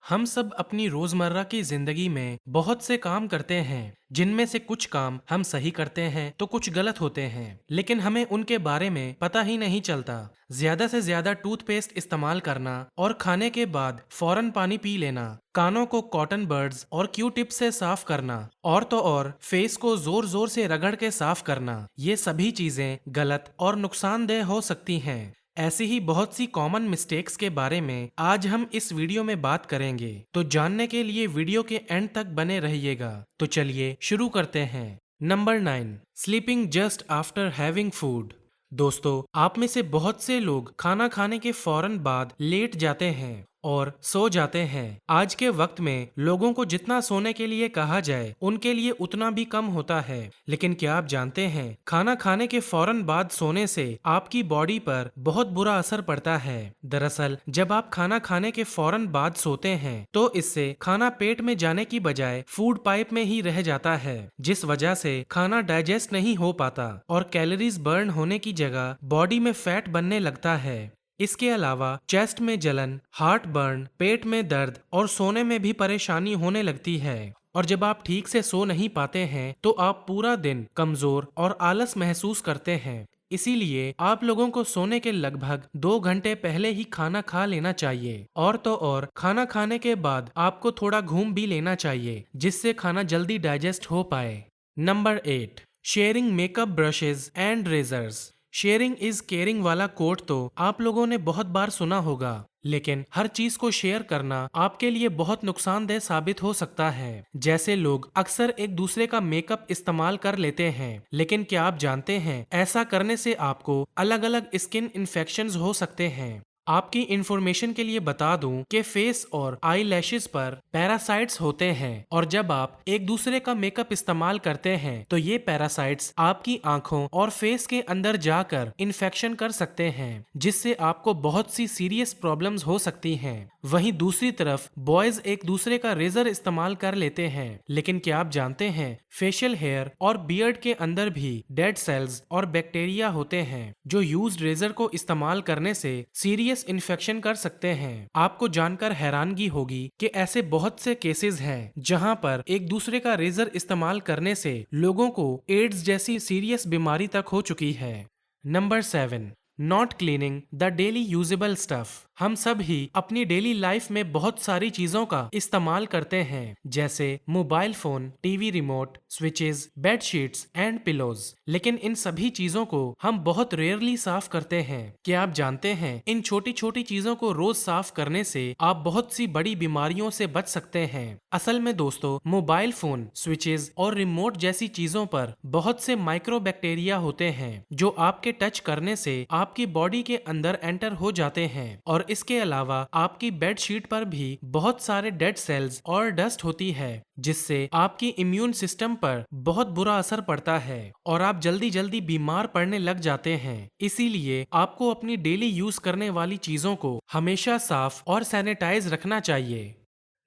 हम सब अपनी रोजमर्रा की जिंदगी में बहुत से काम करते हैं जिनमें से कुछ काम हम सही करते हैं तो कुछ गलत होते हैं, लेकिन हमें उनके बारे में पता ही नहीं चलता। ज्यादा से ज्यादा टूथपेस्ट इस्तेमाल करना और खाने के बाद फौरन पानी पी लेना, कानों को कॉटन बड्स और क्यू टिप से साफ करना और तो और फेस को जोर जोर से रगड़ के साफ करना, ये सभी चीजें गलत और नुकसानदेह हो सकती हैं। ऐसी ही बहुत सी कॉमन मिस्टेक्स के बारे में आज हम इस वीडियो में बात करेंगे, तो जानने के लिए वीडियो के एंड तक बने रहिएगा। तो चलिए शुरू करते हैं। Number 9, sleeping just after having food. दोस्तों, आप में से बहुत से लोग खाना खाने के फौरन बाद लेट जाते हैं और सो जाते हैं। आज के वक्त में लोगों को जितना सोने के लिए कहा जाए उनके लिए उतना भी कम होता है, लेकिन क्या आप जानते हैं खाना खाने के फौरन बाद सोने से आपकी बॉडी पर बहुत बुरा असर पड़ता है। दरअसल जब आप खाना खाने के फौरन बाद सोते हैं तो इससे खाना पेट में जाने की बजाय फूड पाइप में ही रह जाता है, जिस वजह से खाना डाइजेस्ट नहीं हो पाता और कैलोरीज बर्न होने की जगह बॉडी में फैट बनने लगता है। इसके अलावा चेस्ट में जलन, हार्ट बर्न, पेट में दर्द और सोने में भी परेशानी होने लगती है। और जब आप ठीक से सो नहीं पाते हैं तो आप पूरा दिन कमजोर और आलस महसूस करते हैं। इसीलिए आप लोगों को सोने के लगभग 2 घंटे पहले ही खाना खा लेना चाहिए और तो और खाना खाने के बाद आपको थोड़ा घूम भी लेना चाहिए, जिससे खाना जल्दी डाइजेस्ट हो पाए। Number 8, sharing makeup brushes and razors. Sharing is caring वाला कोट तो आप लोगों ने बहुत बार सुना होगा, लेकिन हर चीज को शेयर करना आपके लिए बहुत नुकसानदेह साबित हो सकता है। जैसे लोग अक्सर एक दूसरे का मेकअप इस्तेमाल कर लेते हैं, लेकिन क्या आप जानते हैं ऐसा करने से आपको अलग अलग स्किन इन्फेक्शंस हो सकते हैं। आपकी इंफॉर्मेशन के लिए बता दूं कि फेस और आई लैशेस पर पैरासाइट्स होते हैं और जब आप एक दूसरे का मेकअप इस्तेमाल करते हैं तो ये पैरासाइट्स आपकी आंखों और फेस के अंदर जाकर इन्फेक्शन कर सकते हैं, जिससे आपको बहुत सी सीरियस प्रॉब्लम्स हो सकती हैं। वहीं दूसरी तरफ बॉयज एक दूसरे का रेजर इस्तेमाल कर लेते हैं, लेकिन क्या आप जानते हैं फेशियल हेयर और बियर्ड के अंदर भी डेड सेल्स और बैक्टीरिया होते हैं जो यूज्ड रेजर को इस्तेमाल करने से सीरियस इन्फेक्शन कर सकते हैं। आपको जानकर हैरानगी होगी कि ऐसे बहुत से केसेस हैं जहां पर एक दूसरे का रेजर इस्तेमाल करने से लोगों को एड्स जैसी सीरियस बीमारी तक हो चुकी है। Number 7, not cleaning the daily usable stuff. हम सब ही अपनी डेली लाइफ में बहुत सारी चीजों का इस्तेमाल करते हैं, जैसे mobile phone, TV remote, switches, bed sheets and pillows, लेकिन इन सभी चीजों को हम बहुत रेयरली साफ करते हैं। क्या आप जानते हैं इन छोटी छोटी चीजों को रोज साफ करने से आप बहुत सी बड़ी बीमारियों से बच सकते हैं। असल में दोस्तों, मोबाइल फोन, स्विचेस और रिमोट जैसी चीजों पर बहुत से माइक्रो बैक्टीरिया होते हैं जो आपके टच करने से आपकी बॉडी के अंदर एंटर हो जाते हैं। और इसके अलावा आपकी बेड शीट पर भी बहुत सारे डेड सेल्स और डस्ट होती है, जिससे आपकी इम्यून सिस्टम पर बहुत बुरा असर पड़ता है और आप जल्दी जल्दी बीमार पड़ने लग जाते हैं। इसीलिए आपको अपनी डेली यूज करने वाली चीजों को हमेशा साफ और सैनिटाइज रखना चाहिए।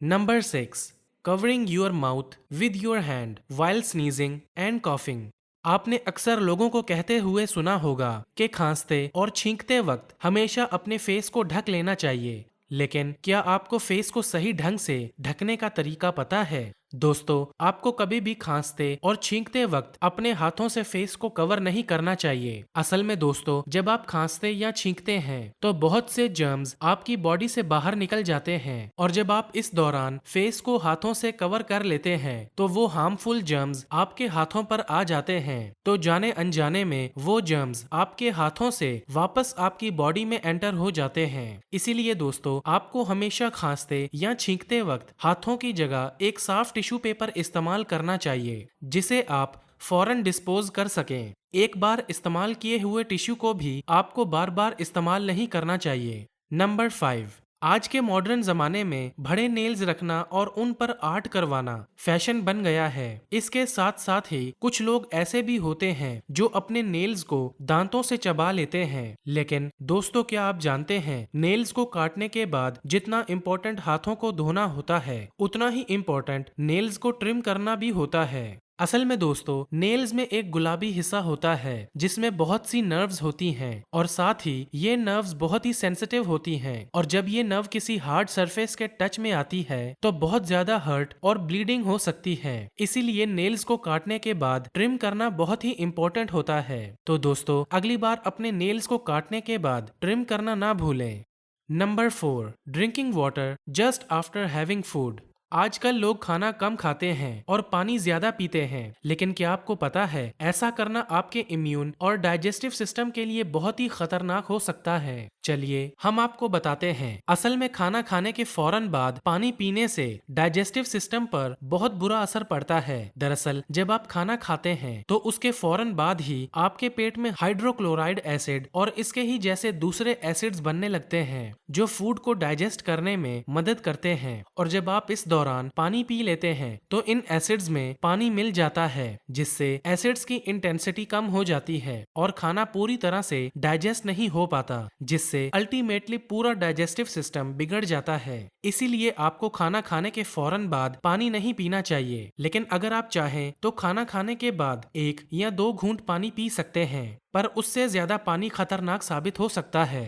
Number 6, covering your mouth with your hand while sneezing and coughing. आपने अक्सर लोगों को कहते हुए सुना होगा कि खांसते और छींकते वक्त हमेशा अपने फेस को ढक लेना चाहिए, लेकिन क्या आपको फेस को सही ढंग से ढकने का तरीका पता है? दोस्तों, आपको कभी भी खांसते और छींकते वक्त अपने हाथों से फेस को कवर नहीं करना चाहिए। असल में दोस्तों, जब आप खांसते या छींकते हैं तो बहुत से जर्म्स आपकी बॉडी से बाहर निकल जाते हैं और जब आप इस दौरान फेस को हाथों से कवर कर लेते हैं तो वो हार्मफुल जर्म्स आपके हाथों पर आ जाते हैं, तो जाने अनजाने में वो जर्म्स आपके हाथों से वापस आपकी बॉडी में एंटर हो जाते हैं। इसीलिए दोस्तों, आपको हमेशा खांसते या छींकते वक्त हाथों की जगह एक साफ टिश्यू पेपर इस्तेमाल करना चाहिए, जिसे आप फौरन डिस्पोज कर सकें। एक बार इस्तेमाल किए हुए टिश्यू को भी आपको बार बार इस्तेमाल नहीं करना चाहिए। नंबर 5, आज के मॉडर्न जमाने में बड़े नेल्स रखना और उन पर आर्ट करवाना फैशन बन गया है। इसके साथ साथ ही कुछ लोग ऐसे भी होते हैं जो अपने नेल्स को दांतों से चबा लेते हैं, लेकिन दोस्तों, क्या आप जानते हैं नेल्स को काटने के बाद जितना इम्पोर्टेंट हाथों को धोना होता है, उतना ही इम्पोर्टेंट नेल्स को ट्रिम करना भी होता है। असल में दोस्तों, नेल्स में एक गुलाबी हिस्सा होता है जिसमें बहुत सी नर्व्स होती हैं और साथ ही ये नर्व्स बहुत ही सेंसिटिव होती हैं, और जब ये नर्व किसी हार्ड सरफेस के टच में आती है तो बहुत ज्यादा हर्ट और ब्लीडिंग हो सकती है। इसीलिए नेल्स को काटने के बाद ट्रिम करना बहुत ही इंपॉर्टेंट होता है। तो दोस्तों, अगली बार अपने नेल्स को काटने के बाद ट्रिम करना ना भूलें। Number 4, drinking water just after having food. आजकल लोग खाना कम खाते हैं और पानी ज्यादा पीते हैं, लेकिन क्या आपको पता है ऐसा करना आपके इम्यून और डाइजेस्टिव सिस्टम के लिए बहुत ही खतरनाक हो सकता है। चलिए हम आपको बताते हैं। असल में खाना खाने के फौरन बाद पानी पीने से डाइजेस्टिव सिस्टम पर बहुत बुरा असर पड़ता है। दरअसल जब आप खाना खाते हैं तो उसके फौरन बाद ही आपके पेट में हाइड्रोक्लोराइड एसिड और इसके ही जैसे दूसरे एसिड्स बनने लगते हैं जो फूड को डाइजेस्ट करने में मदद करते हैं, और जब आप इस दौरान पानी पी लेते हैं तो इन एसिड्स में पानी मिल जाता है जिससे एसिड्स की इंटेंसिटी कम हो जाती है और खाना पूरी तरह से डाइजेस्ट नहीं हो पाता, जिससे अल्टीमेटली पूरा डाइजेस्टिव सिस्टम बिगड़ जाता है। इसीलिए आपको खाना खाने के फौरन बाद पानी नहीं पीना चाहिए, लेकिन अगर आप चाहें तो खाना खाने के बाद 1 या 2 घूंट पानी पी सकते हैं, पर उससे ज्यादा पानी खतरनाक साबित हो सकता है।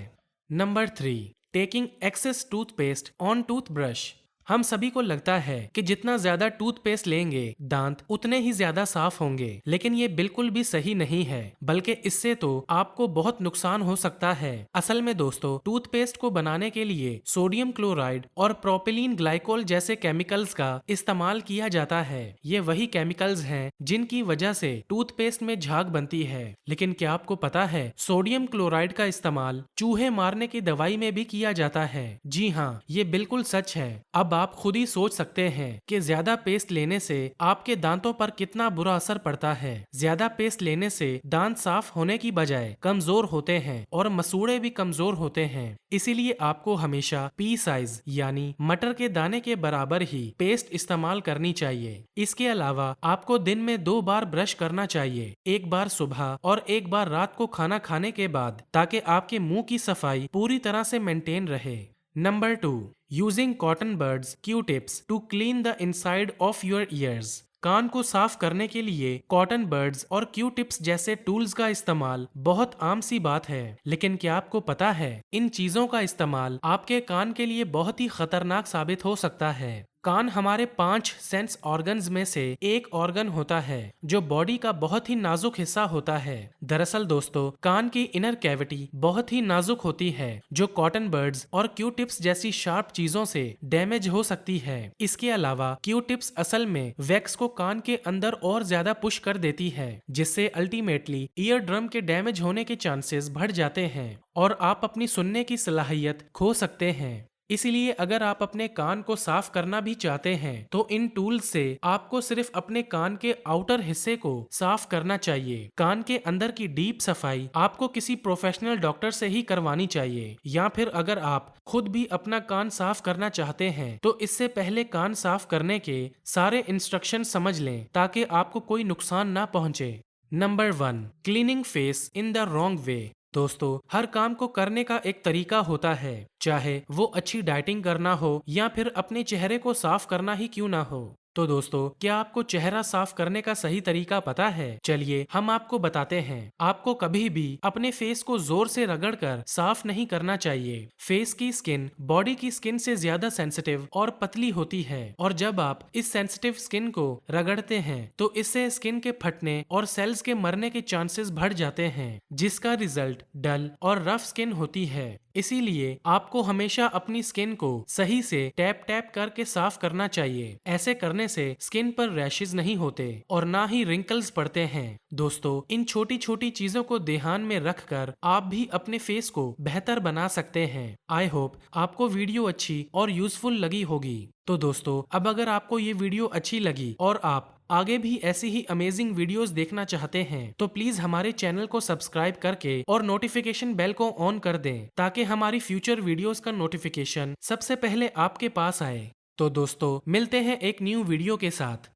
Number 3, taking excess toothpaste on toothbrush. हम सभी को लगता है कि जितना ज्यादा टूथपेस्ट लेंगे दांत उतने ही ज्यादा साफ होंगे, लेकिन ये बिल्कुल भी सही नहीं है, बल्कि इससे तो आपको बहुत नुकसान हो सकता है। असल में दोस्तों, टूथपेस्ट को बनाने के लिए सोडियम क्लोराइड और प्रोपिलीन ग्लाइकोल जैसे केमिकल्स का इस्तेमाल किया जाता है। ये वही केमिकल्स हैं जिनकी वजह से टूथपेस्ट में झाग बनती है। लेकिन क्या आपको पता है सोडियम क्लोराइड का इस्तेमाल चूहे मारने की दवाई में भी किया जाता है? जी हाँ, ये बिल्कुल सच है। अब आप खुद ही सोच सकते हैं कि ज्यादा पेस्ट लेने से आपके दांतों पर कितना बुरा असर पड़ता है। ज्यादा पेस्ट लेने से दांत साफ होने की बजाय कमजोर होते हैं और मसूड़े भी कमजोर होते हैं। इसीलिए आपको हमेशा पी साइज यानी मटर के दाने के बराबर ही पेस्ट इस्तेमाल करनी चाहिए। इसके अलावा आपको दिन में 2 बार ब्रश करना चाहिए, एक बार सुबह और एक बार रात को खाना खाने के बाद, ताकि आपके मुंह की सफाई पूरी तरह से मेंटेन रहे। Number 2, using cotton buds Q-tips to clean the inside of your ears. कान को साफ करने के लिए कॉटन बड्स और Q-tips जैसे टूल्स का इस्तेमाल बहुत आम सी बात है, लेकिन क्या आपको पता है इन चीजों का इस्तेमाल आपके कान के लिए बहुत ही खतरनाक साबित हो सकता है। कान हमारे 5 सेंस ऑर्गन्स में से एक ऑर्गन होता है जो बॉडी का बहुत ही नाजुक हिस्सा होता है। दरअसल दोस्तों, कान की इनर कैविटी बहुत ही नाजुक होती है जो कॉटन बड्स और Q-tips जैसी शार्प चीजों से डैमेज हो सकती है। इसके अलावा Q-tips असल में वैक्स को कान के अंदर और ज्यादा पुश कर देती है, जिससे अल्टीमेटली ईयर ड्रम के डैमेज होने के चांसेस बढ़ जाते हैं और आप अपनी सुनने की सलाहियत खो सकते हैं। इसीलिए अगर आप अपने कान को साफ करना भी चाहते हैं तो इन टूल्स से आपको सिर्फ अपने कान के आउटर हिस्से को साफ करना चाहिए। कान के अंदर की डीप सफाई आपको किसी प्रोफेशनल डॉक्टर से ही करवानी चाहिए, या फिर अगर आप खुद भी अपना कान साफ करना चाहते हैं तो इससे पहले कान साफ करने के सारे इंस्ट्रक्शन समझ लें ताकि आपको कोई नुकसान ना पहुंचे। Number 1, cleaning face in the wrong way. दोस्तों, हर काम को करने का एक तरीका होता है, चाहे वो अच्छी डाइटिंग करना हो या फिर अपने चेहरे को साफ करना ही क्यों ना हो। तो दोस्तों, क्या आपको चेहरा साफ करने का सही तरीका पता है? चलिए हम आपको बताते हैं। आपको कभी भी अपने फेस को जोर से रगड़कर साफ नहीं करना चाहिए। फेस की स्किन बॉडी की स्किन से ज्यादा सेंसिटिव और पतली होती है, और जब आप इस सेंसिटिव स्किन को रगड़ते हैं तो इससे स्किन के फटने और सेल्स के मरने के चांसेस बढ़ जाते हैं, जिसका रिजल्ट डल और रफ स्किन होती है। इसीलिए आपको हमेशा अपनी स्किन को सही से टैप टैप करके साफ करना चाहिए। ऐसे करने से स्किन पर रैशेज नहीं होते और ना ही रिंकल्स पड़ते हैं। दोस्तों, इन छोटी छोटी चीजों को ध्यान में रखकर आप भी अपने फेस को बेहतर बना सकते हैं। आई होप आपको वीडियो अच्छी और यूजफुल लगी होगी। तो दोस्तों, अब अगर आपको ये वीडियो अच्छी लगी और आप आगे भी ऐसी ही अमेजिंग वीडियोस देखना चाहते हैं तो प्लीज हमारे चैनल को सब्सक्राइब करके और नोटिफिकेशन बेल को ऑन कर दें, ताकि हमारी फ्यूचर वीडियोस का नोटिफिकेशन सबसे पहले आपके पास आए। तो दोस्तों, मिलते हैं एक न्यू वीडियो के साथ।